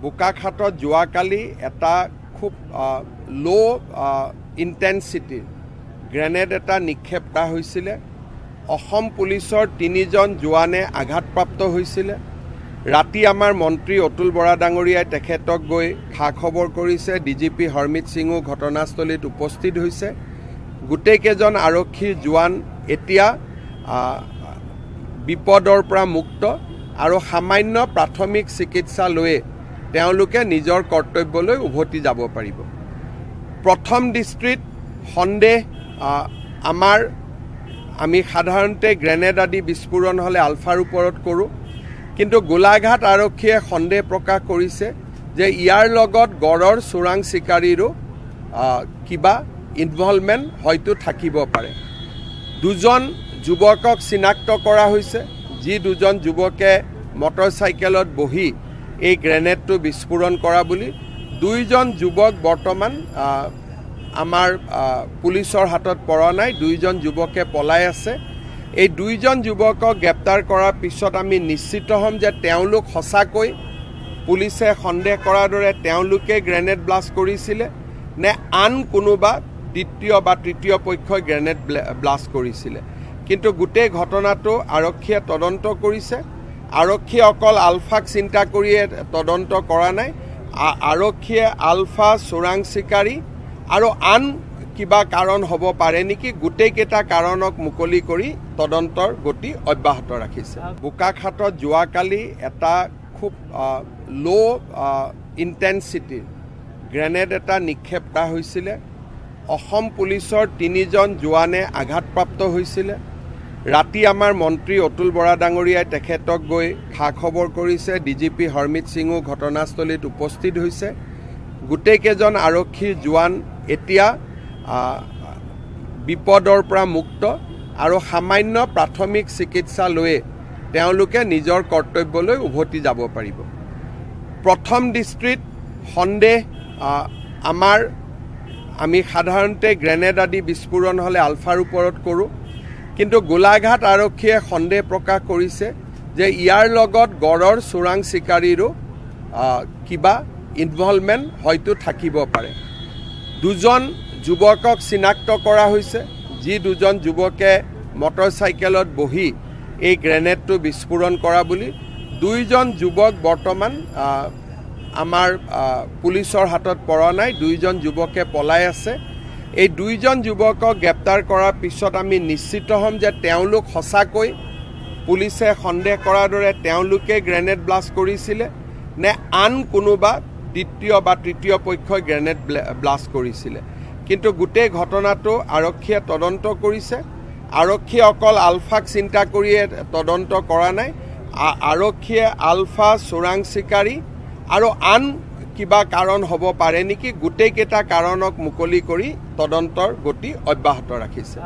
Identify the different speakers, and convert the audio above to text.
Speaker 1: বোকাখাটত যোৱাকালি এটা খুব লো ইণ্টেন্সিটি গ্ৰেনেড এটা নিক্ষেপ কৰা হৈছিলে। অসম পুলিচৰ 3জন জোৱানে আঘাতপ্ৰাপ্ত হৈছিলে। ৰাতি আমাৰ মন্ত্ৰী অতুল বৰা ডাঙৰীয়াই তেখেতক গৈ খা খবৰ কৰিছে। ডিজিপি হৰমিত সিঙো ঘটনাস্থলীত উপস্থিত হৈছে। গোটেইকেইজন আৰক্ষীৰ জোৱান এতিয়া বিপদৰ পৰা মুক্ত আৰু সামান্য প্ৰাথমিক চিকিৎসা লৈয়ে তেওঁলোকে নিজৰ কৰ্তব্যলৈ উভতি যাব পাৰিব। প্ৰথম দৃষ্টিত সন্দেহ আমি সাধাৰণতে গ্ৰেনেড আদি বিস্ফোৰণ হ'লে আলফাৰ ওপৰত কৰোঁ, কিন্তু গোলাঘাট আৰক্ষীয়ে সন্দেহ প্ৰকাশ কৰিছে যে ইয়াৰ লগত গড়ৰ চোৰাং চিকাৰীৰো কিবা ইনভলভমেণ্ট হয়তো থাকিব পাৰে। 2জন যুৱকক চিনাক্ত কৰা হৈছে, যি 2জন যুৱকে মটৰচাইকেলত বহি এই গ্ৰেনেডটো বিস্ফোৰণ কৰা বুলি। 2জন যুৱক বৰ্তমান আমাৰ পুলিচৰ হাতত পৰা নাই। 2জন যুৱকে পলাই আছে। এই 2জন যুৱকক গ্ৰেপ্তাৰ কৰাৰ পিছত আমি নিশ্চিত হ'ম যে তেওঁলোক সঁচাকৈ পুলিচে সন্দেহ কৰাৰ দৰে তেওঁলোকে গ্ৰেনেড ব্লাষ্ট কৰিছিলে নে আন কোনোবা দ্বিতীয় বা তৃতীয় পক্ষই গ্ৰেনেড ব্লাষ্ট কৰিছিলে। কিন্তু গোটেই ঘটনাটো আৰক্ষীয়ে তদন্ত কৰিছে। আৰক্ষীয়ে অকল আলফাক চিন্তা কৰিয়ে তদন্ত কৰা নাই। আৰক্ষীয়ে আলফা, চোৰাং চিকাৰী আৰু আন কিবা কাৰণ হ'ব পাৰে নেকি, গোটেইকেইটা কাৰণক মুকলি কৰি তদন্তৰ গতি অব্যাহত ৰাখিছে। বোকাখাটত যোৱাকালি এটা খুব লো ইণ্টেন্সিটি গ্ৰেনেড এটা নিক্ষেপ কৰা হৈছিলে। অসম পুলিচৰ 3জন জোৱানে আঘাতপ্ৰাপ্ত হৈছিলে। ৰাতি আমাৰ মন্ত্ৰী অতুল বৰা ডাঙৰীয়াই তেখেতক গৈ খা খবৰ কৰিছে। ডিজিপি হৰমিত সিঙো ঘটনাস্থলীত উপস্থিত হৈছে। গোটেইকেইজন আৰক্ষীৰ জোৱান এতিয়া বিপদৰ পৰা মুক্ত আৰু সামান্য প্ৰাথমিক চিকিৎসা লৈয়ে তেওঁলোকে নিজৰ কৰ্তব্যলৈ উভতি যাব পাৰিব। প্ৰথম দৃষ্টিত সন্দেহ আমি সাধাৰণতে গ্ৰেনেড আদি বিস্ফোৰণ হ'লে আলফাৰ ওপৰত কৰোঁ, কিন্তু গোলাঘাট আৰক্ষীয়ে সন্দেহ প্ৰকাশ কৰিছে যে ইয়াৰ লগত গড়ৰ চোৰাং চিকাৰীৰো কিবা ইনভলভমেণ্ট হয়তো থাকিব পাৰে। 2জন যুৱকক চিনাক্ত কৰা হৈছে, যি 2জন যুৱকে মটৰচাইকেলত বহি এই গ্ৰেনেডটো বিস্ফোৰণ কৰা বুলি। 2জন যুৱক বৰ্তমান আমাৰ পুলিচৰ হাতত পৰা নাই। 2জন যুৱকে পলাই আছে। এই 2জন যুৱকক গ্ৰেপ্তাৰ কৰাৰ পিছত আমি নিশ্চিত হ'ম যে তেওঁলোক সঁচাকৈ পুলিচে সন্দেহ কৰাৰ দৰে তেওঁলোকে গ্ৰেনেড ব্লাষ্ট কৰিছিলে নে আন কোনোবা দ্বিতীয় বা তৃতীয় পক্ষই গ্ৰেনেড ব্লাষ্ট কৰিছিলে। কিন্তু গোটেই ঘটনাটো আৰক্ষীয়ে তদন্ত কৰিছে। আৰক্ষীয়ে অকল আলফাক চিন্তা কৰিয়ে তদন্ত কৰা নাই। আৰক্ষীয়ে আলফা, চোৰাং চিকাৰী আৰু আন কিবা কাৰণ হ'ব পাৰে নেকি, গোটেইকেইটা কাৰণক মুকলি কৰি তদন্তৰ গতি অব্যাহত ৰাখিছে।